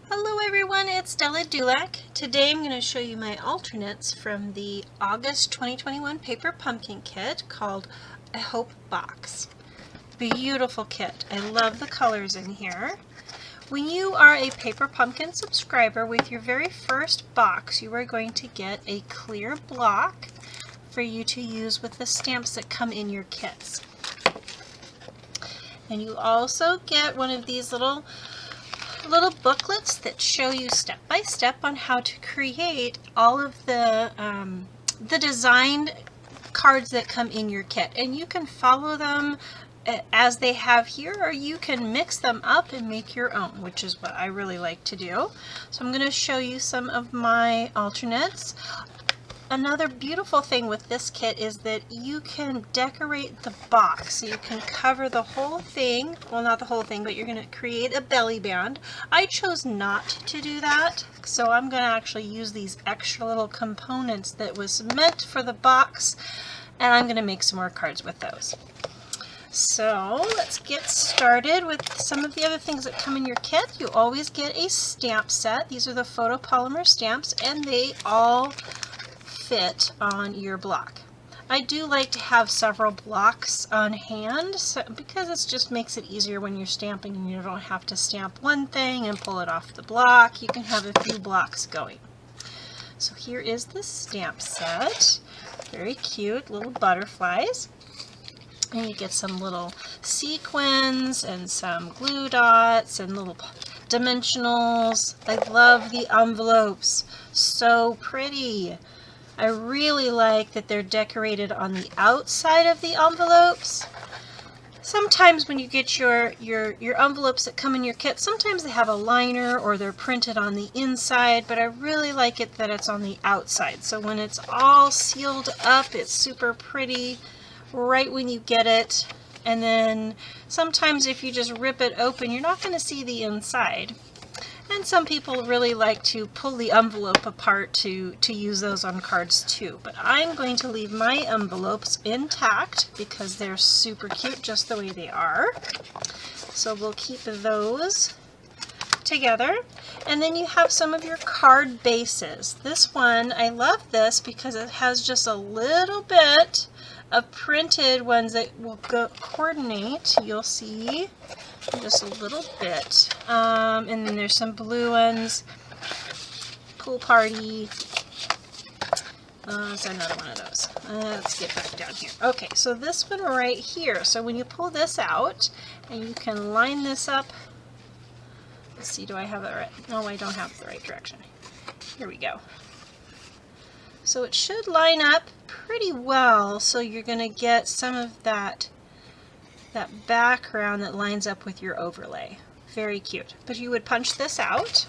Hello everyone, it's Della DuLac. Today I'm going to show you my alternates from the August 2021 paper pumpkin kit called A Hope Box. Beautiful kit. I love the colors in here. When you are a paper pumpkin subscriber, with your very first box you are going to get a clear block for you to use with the stamps that come in your kits. And you also get one of these little booklets that show you step by step on how to create all of the designed cards that come in your kit, and you can follow them as they have here, or you can mix them up and make your own, which is what I really like to do. So I'm going to show you some of my alternates. Another beautiful thing with this kit is that you can decorate the box. So you can cover the whole thing, well, not the whole thing, but you're going to create a belly band. I chose not to do that, so I'm going to actually use these extra little components that was meant for the box, and I'm going to make some more cards with those. So let's get started with some of the other things that come in your kit. You always get a stamp set. These are the photopolymer stamps, and they all fit on your block. I do like to have several blocks on hand because it just makes it easier when you're stamping and you don't have to stamp one thing and pull it off the block. You can have a few blocks going. So here is the stamp set. Very cute little butterflies. And you get some little sequins and some glue dots and little dimensionals. I love the envelopes. So pretty. I really like that they're decorated on the outside of the envelopes. Sometimes when you get your envelopes that come in your kit, sometimes they have a liner or they're printed on the inside, but I really like it that it's on the outside. So when it's all sealed up, it's super pretty right when you get it. And then sometimes if you just rip it open, you're not going to see the inside. And some people really like to pull the envelope apart to use those on cards too. But I'm going to leave my envelopes intact because they're super cute just the way they are. So we'll keep those together. And then you have some of your card bases. This one, I love this because it has just a little bit of printed ones that will coordinate. You'll see just a little bit. And then there's some blue ones. Pool party. There's another one of those. Let's get back down here. Okay, so this one right here. So when you pull this out, and you can line this up. Let's see, do I have it right? No, I don't have it the right direction. Here we go. So it should line up pretty well, so you're going to get some of that background that lines up with your overlay. Very cute. But you would punch this out.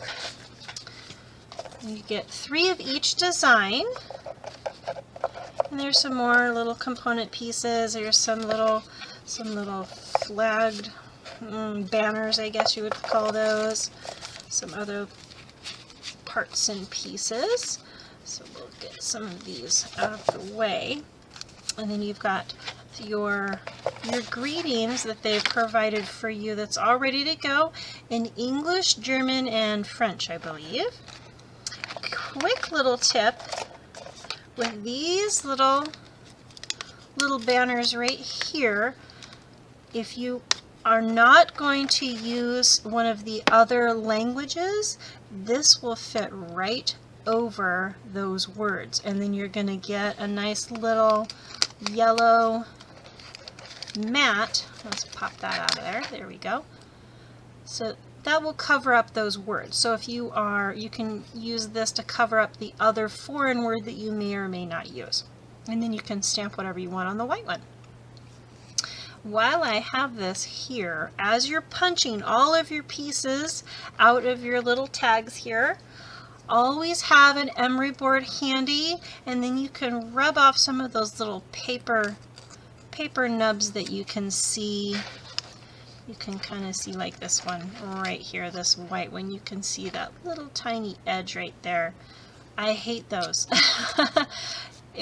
You get 3 of each design. And there's some more little component pieces. There's some little flagged banners, I guess you would call those. Some other parts and pieces. So we'll get some of these out of the way. And then you've got your greetings that they've provided for you that's all ready to go in English, German, and French, I believe. Quick little tip with these little banners right here, if you are not going to use one of the other languages, this will fit right over those words, and then you're going to get a nice little yellow mat. Let's pop that out of there. There we go. So that will cover up those words. So if you can use this to cover up the other foreign word that you may or may not use, and then you can stamp whatever you want on the white one. While I have this here, as you're punching all of your pieces out of your little tags here, always have an emery board handy, and then you can rub off some of those little paper nubs that you can see. You can kind of see, like this one right here, this white one, you can see that little tiny edge right there. I hate those.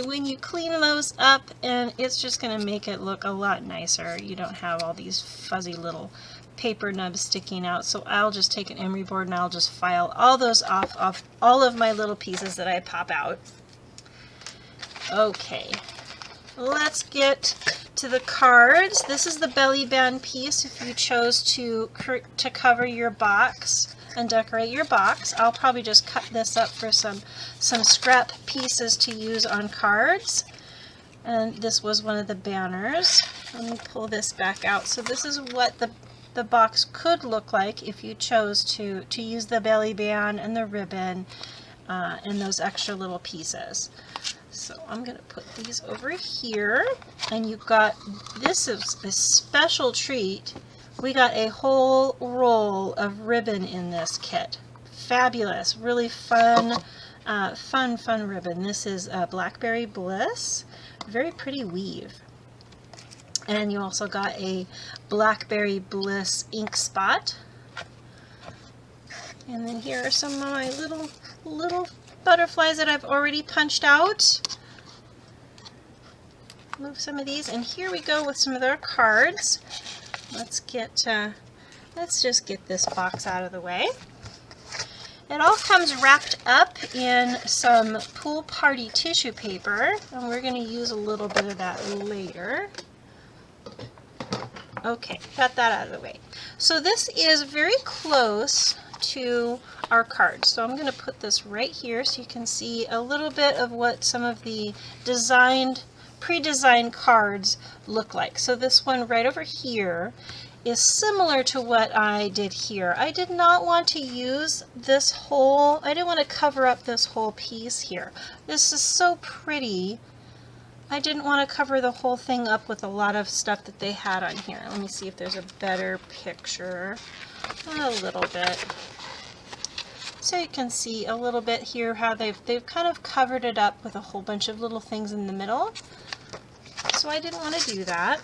When you clean those up, and it's just going to make it look a lot nicer. You don't have all these fuzzy little paper nubs sticking out, so I'll just take an emery board and I'll just file all those off all of my little pieces that I pop out. Okay, let's get to the cards. This is the belly band piece if you chose to cover your box and decorate your box. I'll probably just cut this up for some scrap pieces to use on cards. And this was one of the banners. Let me pull this back out. So this is what the box could look like if you chose to use the belly band and the ribbon and those extra little pieces. So I'm going to put these over here, and you've got, this is a special treat. We got a whole roll of ribbon in this kit. Fabulous, really fun, fun ribbon. This is Blackberry Bliss, very pretty weave. And you also got a Blackberry Bliss ink spot. And then here are some of my little butterflies that I've already punched out. Move some of these, and here we go with some of their cards. Let's just get this box out of the way. It all comes wrapped up in some pool party tissue paper, and we're going to use a little bit of that later. Okay, got that out of the way. So this is very close to our cards. So I'm going to put this right here so you can see a little bit of what some of the pre-designed cards look like. So this one right over here is similar to what I did here. I did not want to use this whole, I didn't want to cover up this whole piece here. This is so pretty. I didn't want to cover the whole thing up with a lot of stuff that they had on here. Let me see if there's a better picture. A little bit. So you can see a little bit here how they've kind of covered it up with a whole bunch of little things in the middle. So I didn't want to do that.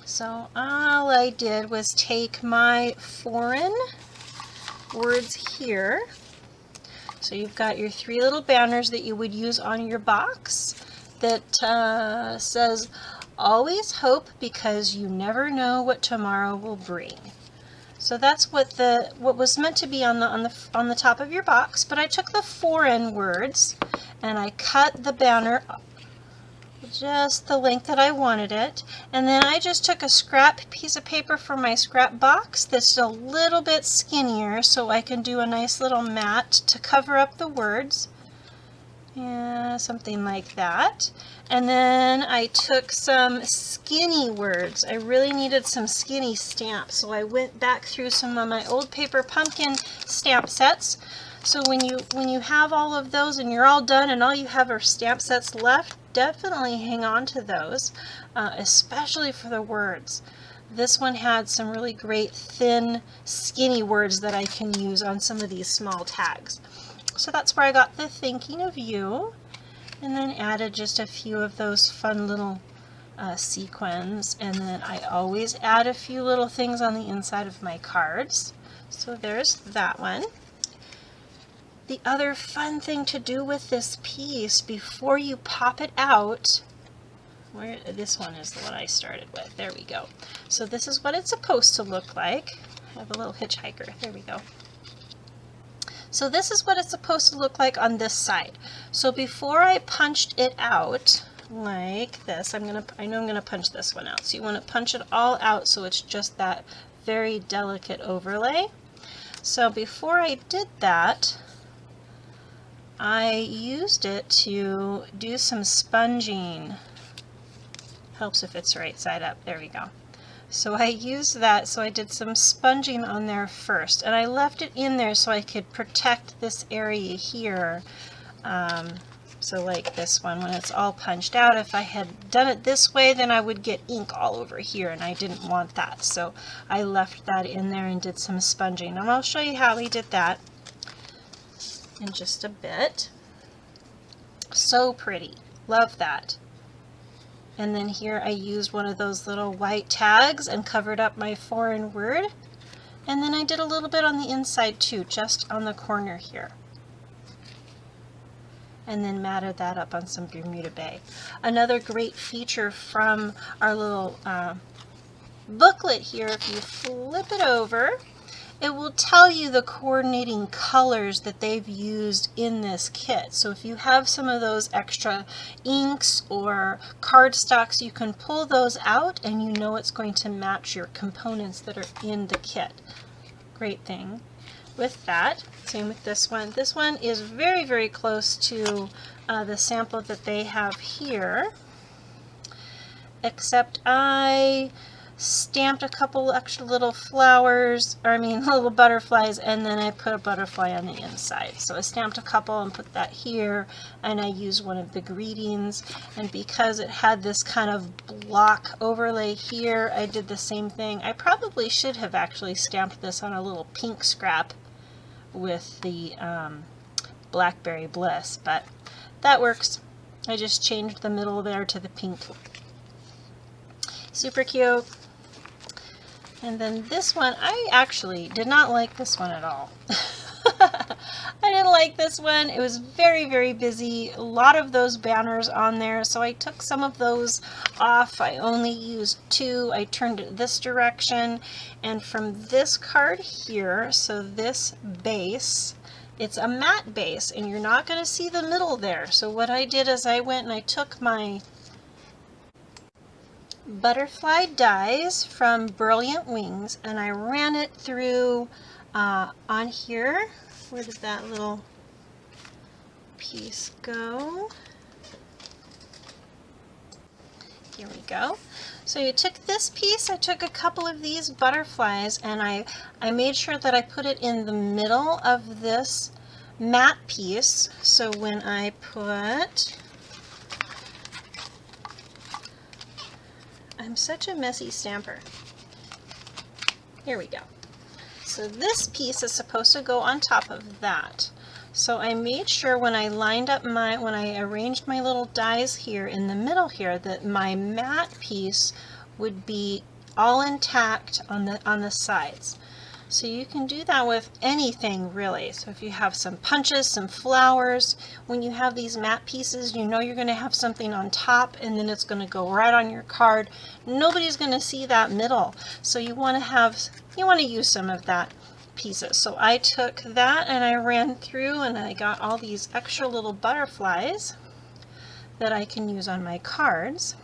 So all I did was take my foreign words here. So you've got your three little banners that you would use on your box that says, "Always hope because you never know what tomorrow will bring." So that's what was meant to be on the top of your box. But I took the foreign words and I cut the banner just the length that I wanted it, and then I just took a scrap piece of paper from my scrap box that's a little bit skinnier so I can do a nice little mat to cover up the words. Yeah, something like that. And then I took some skinny words. I really needed some skinny stamps, so I went back through some of my old paper pumpkin stamp sets. So when you have all of those and you're all done and all you have are stamp sets left, definitely hang on to those, especially for the words. This one had some really great thin, skinny words that I can use on some of these small tags. So that's where I got the thinking of you, and then added just a few of those fun little sequins, and then I always add a few little things on the inside of my cards. So there's that one. The other fun thing to do with this piece before you pop it out, this one is the one I started with, there we go. So this is what it's supposed to look like. I have a little hitchhiker, there we go. So this is what it's supposed to look like on this side. So before I punched it out like this, I know I'm gonna punch this one out. So you want to punch it all out so it's just that very delicate overlay. So before I did that, I used it to do some sponging. Helps if it's right side up. There we go. So I used that, so I did some sponging on there first, and I left it in there so I could protect this area here. So like this one, when it's all punched out, if I had done it this way, then I would get ink all over here, and I didn't want that. So I left that in there and did some sponging, and I'll show you how we did that in just a bit. So pretty. Love that. And then here I used one of those little white tags and covered up my foreign word. And then I did a little bit on the inside too, just on the corner here. And then matted that up on some Bermuda Bay. Another great feature from our little booklet here, if you flip it over, it will tell you the coordinating colors that they've used in this kit. So if you have some of those extra inks or cardstocks, you can pull those out and you know it's going to match your components that are in the kit. Great thing with that. Same with this one. This one is very, very close to the sample that they have here, except I stamped a couple extra little flowers, or I mean little butterflies, and then I put a butterfly on the inside. So I stamped a couple and put that here, and I used one of the greetings, and because it had this kind of block overlay here, I did the same thing. I probably should have actually stamped this on a little pink scrap with the Blackberry Bliss, but that works. I just changed the middle there to the pink. Super cute. And then this one, I actually did not like this one at all. I didn't like this one. It was very, very busy. A lot of those banners on there, so I took some of those off. I only used 2. I turned it this direction, and from this card here, so this base, it's a matte base, and you're not going to see the middle there. So what I did is I went and I took my butterfly dies from Brilliant Wings, and I ran it through on here. Where did that little piece go? Here we go. So you took this piece, I took a couple of these butterflies, and I made sure that I put it in the middle of this matte piece. So when I put, I'm such a messy stamper. Here we go. So this piece is supposed to go on top of that. So I made sure when I lined up when I arranged my little dies here in the middle here, that my matte piece would be all intact on the sides. So you can do that with anything really. So if you have some punches, some flowers, when you have these matte pieces, you know you're going to have something on top, and then it's going to go right on your card. Nobody's going to see that middle. So you want to use some of that pieces. So I took that and I ran through, and I got all these extra little butterflies that I can use on my cards.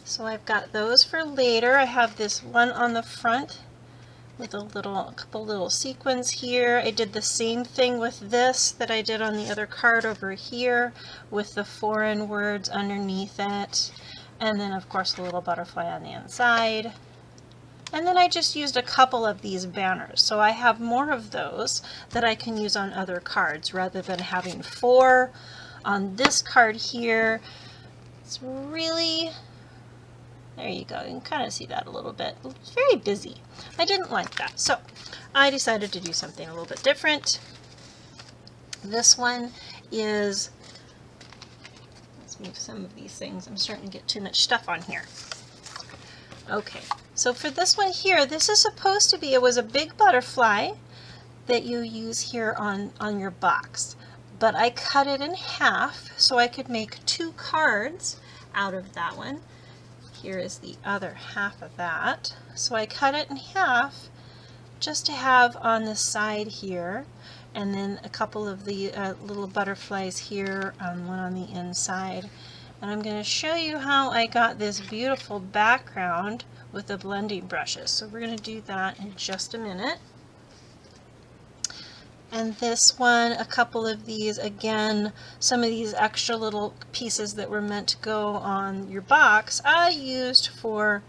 So I've got those for later. I have this one on the front with a couple little sequins here. I did the same thing with this that I did on the other card over here with the foreign words underneath it. And then of course the little butterfly on the inside. And then I just used a couple of these banners. So I have more of those that I can use on other cards rather than having 4 on this card here. It's really, there you go, you can kind of see that a little bit. It's very busy. I didn't like that, so I decided to do something a little bit different. This one is, let's move some of these things. I'm starting to get too much stuff on here. Okay, so for this one here, this is supposed to be, it was a big butterfly that you use here on your box, but I cut it in half so I could make 2 cards out of that one. Here is the other half of that. So I cut it in half just to have on the side here, and then a couple of the little butterflies here, one on the inside. And I'm going to show you how I got this beautiful background with the blending brushes. So we're going to do that in just a minute. And this one, a couple of these, again, some of these extra little pieces that were meant to go on your box, I used for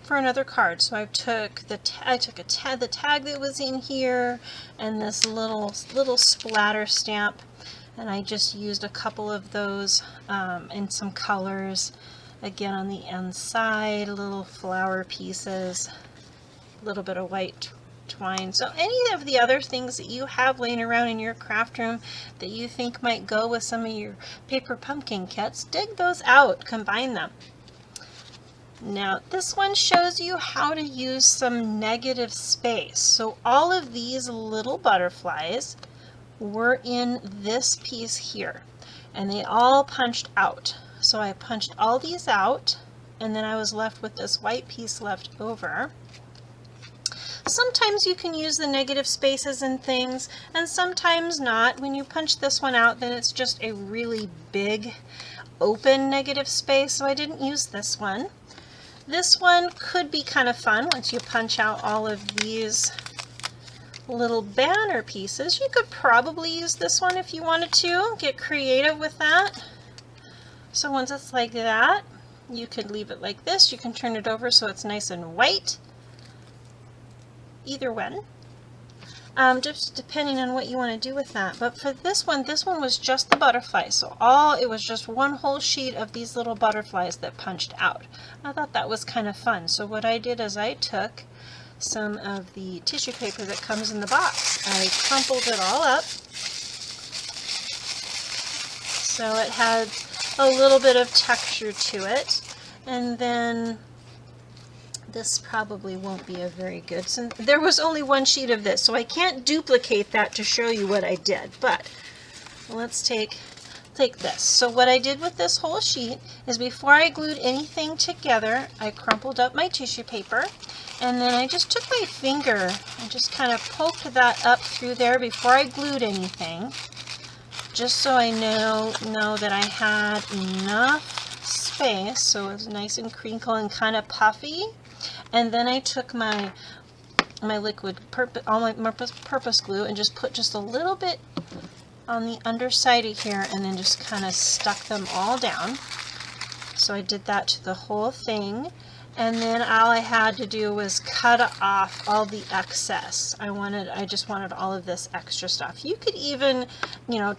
another card. So I took the tag that was in here, and this little splatter stamp, and I just used a couple of those in some colors. Again, on the inside, little flower pieces, a little bit of white twine. So any of the other things that you have laying around in your craft room that you think might go with some of your paper pumpkin kits, dig those out, combine them. Now this one shows you how to use some negative space. So all of these little butterflies were in this piece here, and they all punched out. So I punched all these out, and then I was left with this white piece left over. Sometimes you can use the negative spaces and things, and sometimes not. When you punch this one out, then it's just a really big open negative space, so I didn't use this one. This one could be kind of fun once you punch out all of these little banner pieces. You could probably use this one if you wanted to. Get creative with that. So once it's like that, you could leave it like this. You can turn it over so it's nice and white. Either one. Just depending on what you want to do with that. But for this one was just the butterflies. So it was just one whole sheet of these little butterflies that punched out. I thought that was kind of fun. So what I did is I took some of the tissue paper that comes in the box. I crumpled it all up so it had a little bit of texture to it. And then this probably won't be a very good, since there was only one sheet of this, so I can't duplicate that to show you what I did. But let's take this. So what I did with this whole sheet is before I glued anything together, I crumpled up my tissue paper, and then I just took my finger and just kind of poked that up through there before I glued anything, just so I know that I had enough space so it was nice and crinkle and kind of puffy. And then I took my liquid purpose glue and just put just a little bit on the underside of here, and then just kind of stuck them all down. So I did that to the whole thing, and then all I had to do was cut off all the excess. I just wanted all of this extra stuff. You could even,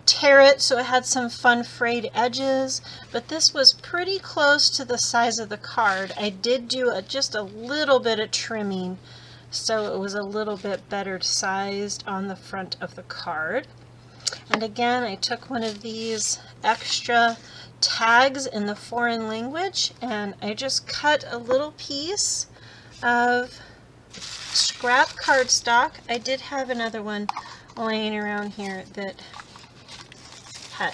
tear it so it had some fun frayed edges, but this was pretty close to the size of the card. I did do just a little bit of trimming, so it was a little bit better sized on the front of the card. And again, I took one of these extra tags in the foreign language, and I just cut a little piece of scrap cardstock. I did have another one laying around here that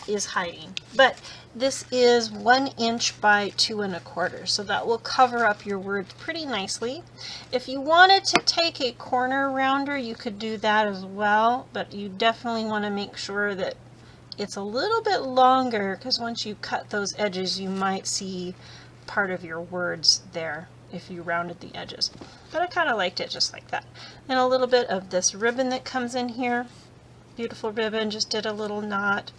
is hiding, but this is 1 inch by 2 1/4, so that will cover up your words pretty nicely. If you wanted to take a corner rounder, you could do that as well, but you definitely want to make sure that it's a little bit longer, because once you cut those edges, you might see part of your words there if you rounded the edges. But I kind of liked it just like that. And a little bit of this ribbon that comes in here. Beautiful ribbon, just did a little knot.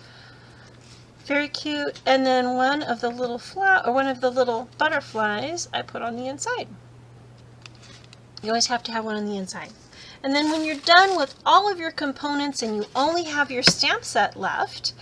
Very cute. And then one of the little butterflies I put on the inside. You always have to have one on the inside. And then when you're done with all of your components and you only have your stamp set left,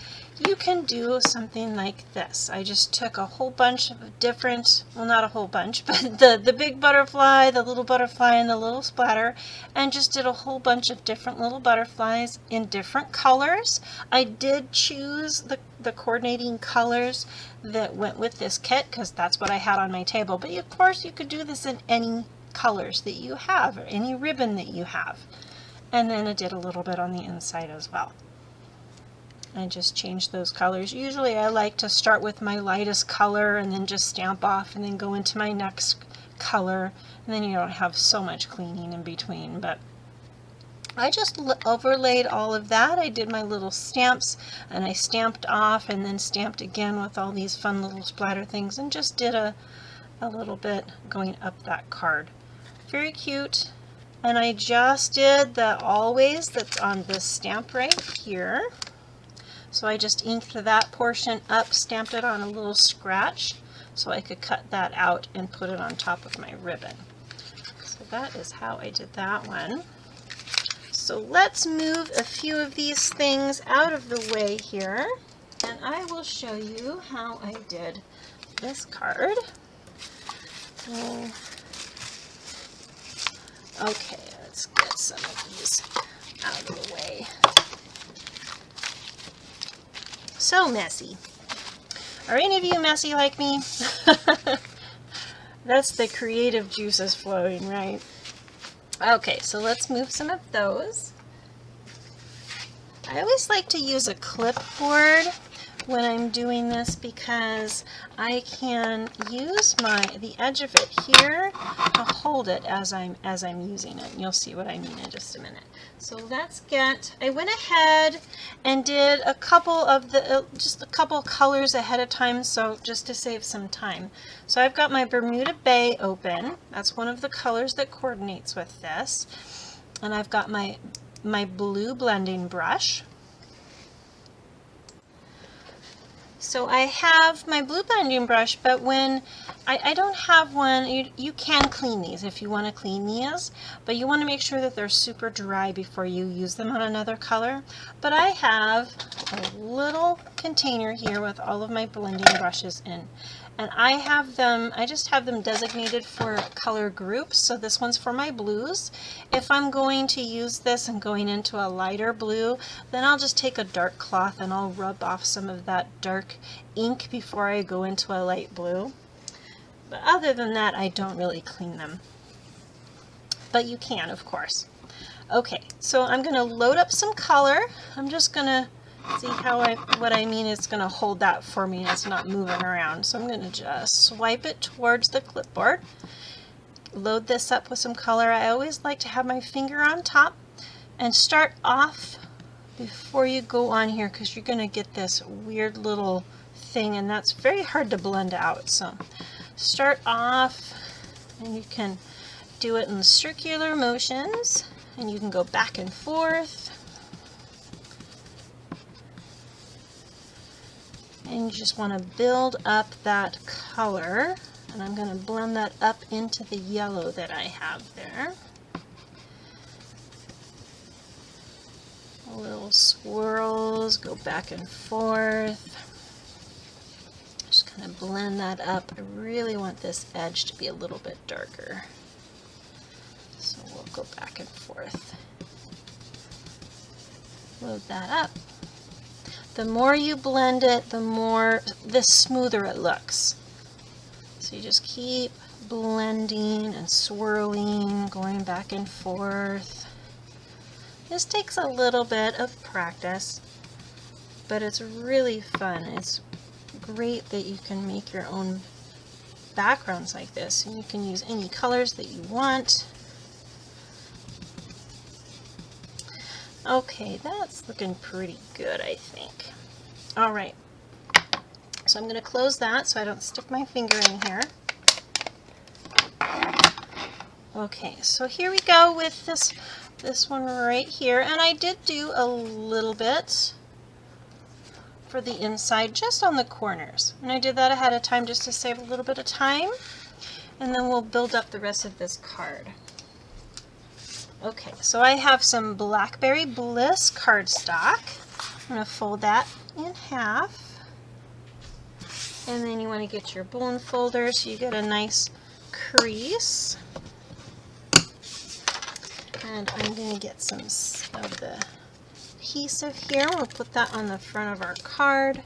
you can do something like this. I just took a whole bunch of different, well, not a whole bunch, but the big butterfly, the little butterfly, and the little splatter, and just did a whole bunch of different little butterflies in different colors. I did choose the coordinating colors that went with this kit because that's what I had on my table. But of course, you could do this in any colors that you have or any ribbon that you have. And then I did a little bit on the inside as well. I just changed those colors. Usually I like to start with my lightest color and then just stamp off and then go into my next color, and then you don't have so much cleaning in between. But I just overlaid all of that. I did my little stamps and I stamped off and then stamped again with all these fun little splatter things, and just did a little bit going up that card. Very cute. And I just did the always that's on this stamp right here. So I just inked that portion up, stamped it on a little scratch so I could cut that out and put it on top of my ribbon. So that is how I did that one. So let's move a few of these things out of the way here, and I will show you how I did this card. Okay, let's get some of these out of the way. So messy. Are any of you messy like me? That's the creative juices flowing, right? Okay, so let's move some of those. I always like to use a clipboard when I'm doing this because I can use the edge of it here to hold it as I'm using it. And you'll see what I mean in just a minute. So I went ahead and did a couple of just a couple colors ahead of time, so just to save some time. So I've got my Bermuda Bay open. That's one of the colors that coordinates with this. And I've got my blue blending brush. So I have my blue blending brush, but when I don't have one, you can clean these if you want to clean these, but you want to make sure that they're super dry before you use them on another color. But I have a little container here with all of my blending brushes in. And I just have them designated for color groups. So this one's for my blues. If I'm going to use this and going into a lighter blue, then I'll just take a dark cloth and I'll rub off some of that dark ink before I go into a light blue. But other than that, I don't really clean them. But you can, of course. Okay, so I'm going to load up some color. I'm just going to see what I mean. It's going to hold that for me and it's not moving around. So I'm going to just swipe it towards the clipboard. Load this up with some color. I always like to have my finger on top and start off before you go on here because you're going to get this weird little thing and that's very hard to blend out. So start off and you can do it in circular motions and you can go back and forth. And you just want to build up that color, and I'm going to blend that up into the yellow that I have there. Little swirls, go back and forth. Just kind of blend that up. I really want this edge to be a little bit darker. So we'll go back and forth. Load that up. The more you blend it, the smoother it looks. So you just keep blending and swirling, going back and forth. This takes a little bit of practice, but it's really fun. It's great that you can make your own backgrounds like this, and you can use any colors that you want. Okay, that's looking pretty good, I think. All right, so I'm going to close that so I don't stick my finger in here. Okay, so here we go with this one right here, and I did do a little bit for the inside just on the corners, and I did that ahead of time just to save a little bit of time, and then we'll build up the rest of this card. Okay, so I have some Blackberry Bliss cardstock. I'm going to fold that in half. And then you want to get your bone folder so you get a nice crease. And I'm going to get some of the adhesive here. We'll put that on the front of our card.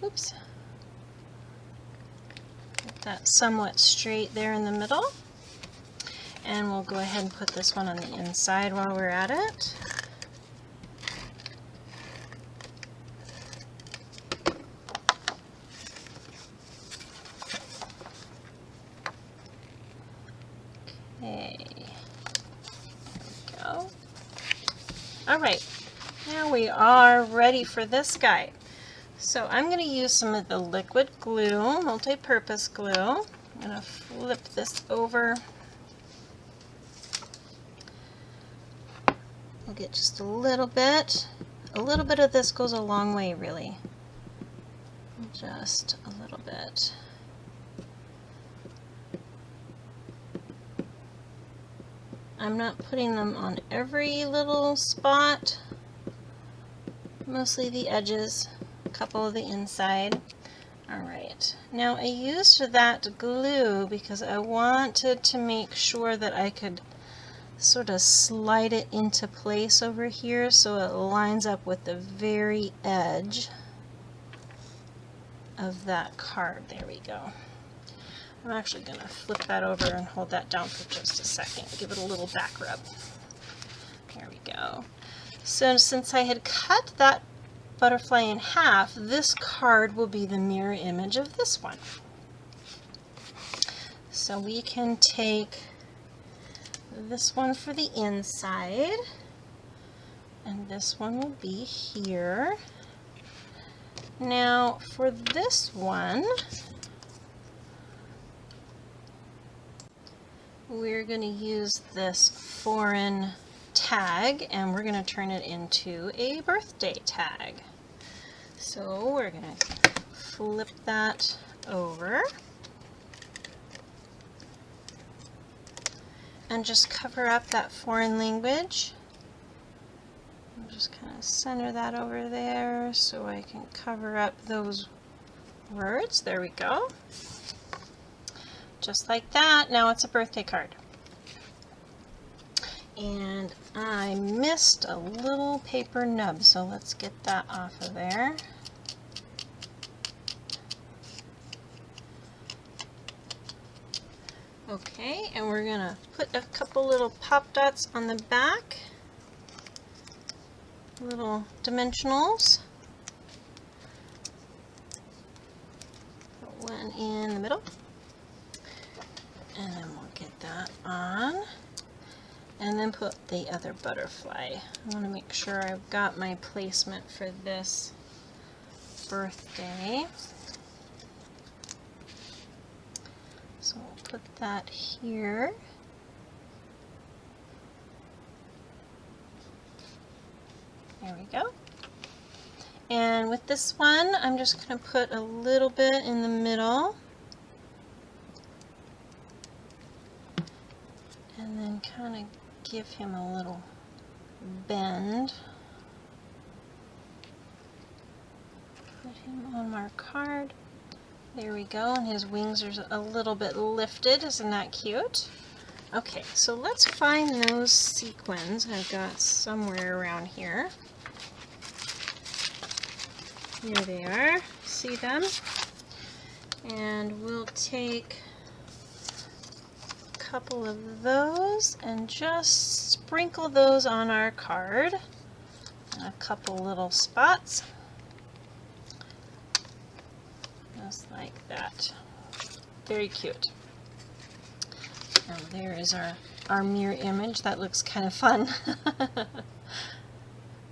Oops. Get that somewhat straight there in the middle. And we'll go ahead and put this one on the inside while we're at it. Okay. There we go. All right. Now we are ready for this guy. So I'm going to use some of the liquid glue, multi-purpose glue. I'm going to flip this over. We'll get just a little bit. A little bit of this goes a long way, really. Just a little bit. I'm not putting them on every little spot, mostly the edges. Couple of the inside. Alright, now I used that glue because I wanted to make sure that I could sort of slide it into place over here so it lines up with the very edge of that card. There we go. I'm actually going to flip that over and hold that down for just a second. Give it a little back rub. There we go. So since I had cut that butterfly in half, this card will be the mirror image of this one. So we can take this one for the inside, and this one will be here. Now for this one, we're going to use this foreign tag and we're going to turn it into a birthday tag. So we're going to flip that over and just cover up that foreign language. I'll just kind of center that over there so I can cover up those words. There we go. Just like that. Now it's a birthday card. And I missed a little paper nub, so let's get that off of there. Okay, and we're going to put a couple little pop dots on the back. Little dimensionals. Put one in the middle. And then we'll get that on. And then put the other butterfly. I want to make sure I've got my placement for this birthday. So we'll put that here. There we go. And with this one, I'm just going to put a little bit in the middle. And then kind of give him a little bend. Put him on our card. There we go, and his wings are a little bit lifted. Isn't that cute? Okay, so let's find those sequins I've got somewhere around here. Here they are. See them? And we'll take couple of those and just sprinkle those on our card. A couple little spots. Just like that. Very cute. Now there is our mirror image. That looks kind of fun.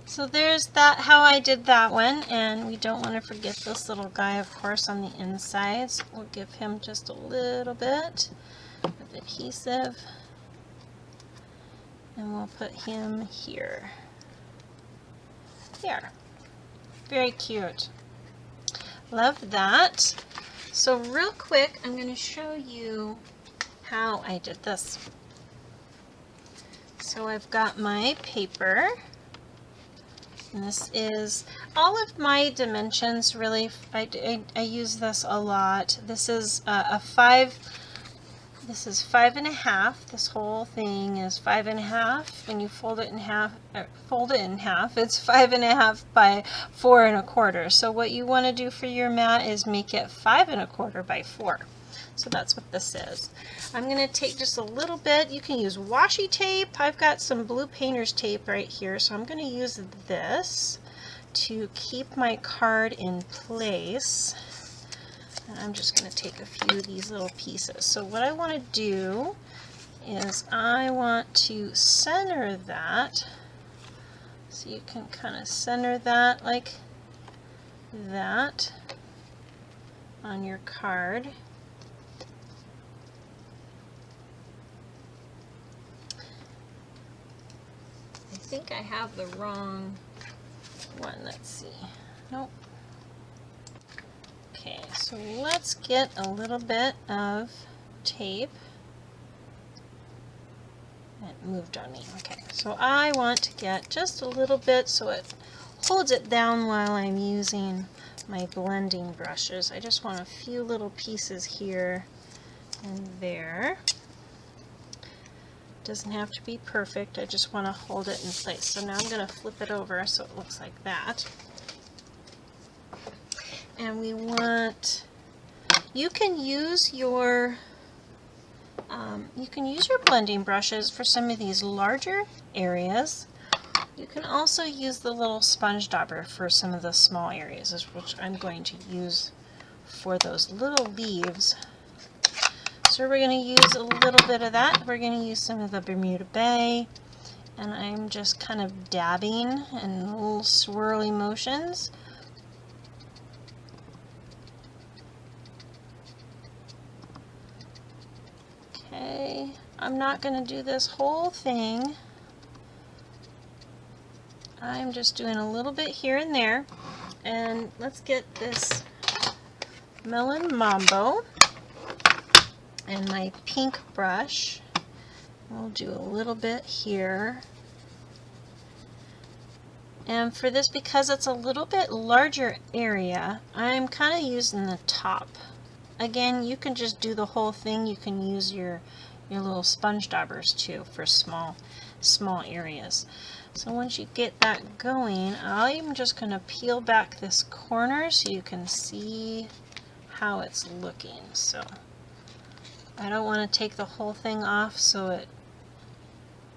So there's that, how I did that one, and we don't want to forget this little guy, of course, on the insides. We'll give him just a little bit of adhesive, and we'll put him here. There. Very cute. Love that. So real quick, I'm going to show you how I did this. So I've got my paper, and this is all of my dimensions. Really, I use this a lot. This is This is 5 1/2. This whole thing is 5 1/2. When you fold it in half, it's 5 1/2 by 4 1/4. So what you want to do for your mat is make it 5 1/4 by 4. So that's what this is. I'm going to take just a little bit. You can use washi tape. I've got some blue painter's tape right here, so I'm going to use this to keep my card in place. And I'm just going to take a few of these little pieces. So what I want to do is I want to center that. So you can kind of center that like that on your card. I think I have the wrong one. Let's see. Nope. Okay, so let's get a little bit of tape. It moved on me. Okay, so I want to get just a little bit so it holds it down while I'm using my blending brushes. I just want a few little pieces here and there. Doesn't have to be perfect. I just want to hold it in place. So now I'm going to flip it over so it looks like that. And we want You can use your blending brushes for some of these larger areas. You can also use the little sponge dauber for some of the small areas, which I'm going to use for those little leaves. So we're going to use a little bit of that. We're going to use some of the Bermuda Bay, and I'm just kind of dabbing in little swirly motions. Okay, I'm not going to do this whole thing. I'm just doing a little bit here and there. And let's get this Melon Mambo and my pink brush. We'll do a little bit here. And for this, because it's a little bit larger area, I'm kind of using the top. Again, you can just do the whole thing. You can use your little sponge daubers too for small areas. So once you get that going, I'm just going to peel back this corner so you can see how it's looking. So I don't want to take the whole thing off so it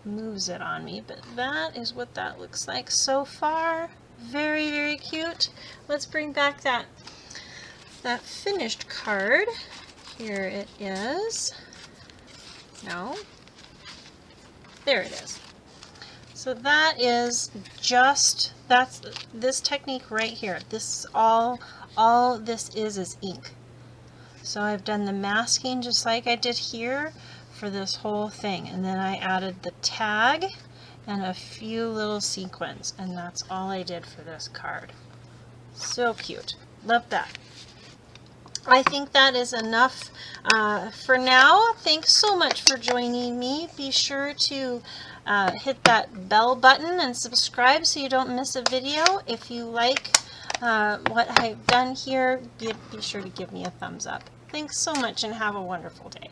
moves it on me, but that is what that looks like so far. Very, very cute. Let's bring back that finished card. Here it is. No. There it is. So that is that's this technique right here. This is all this is ink. So I've done the masking just like I did here for this whole thing, and then I added the tag and a few little sequins, and that's all I did for this card. So cute. Love that. I think that is enough for now. Thanks so much for joining me. Be sure to hit that bell button and subscribe so you don't miss a video. If you like what I've done here, be sure to give me a thumbs up. Thanks so much and have a wonderful day.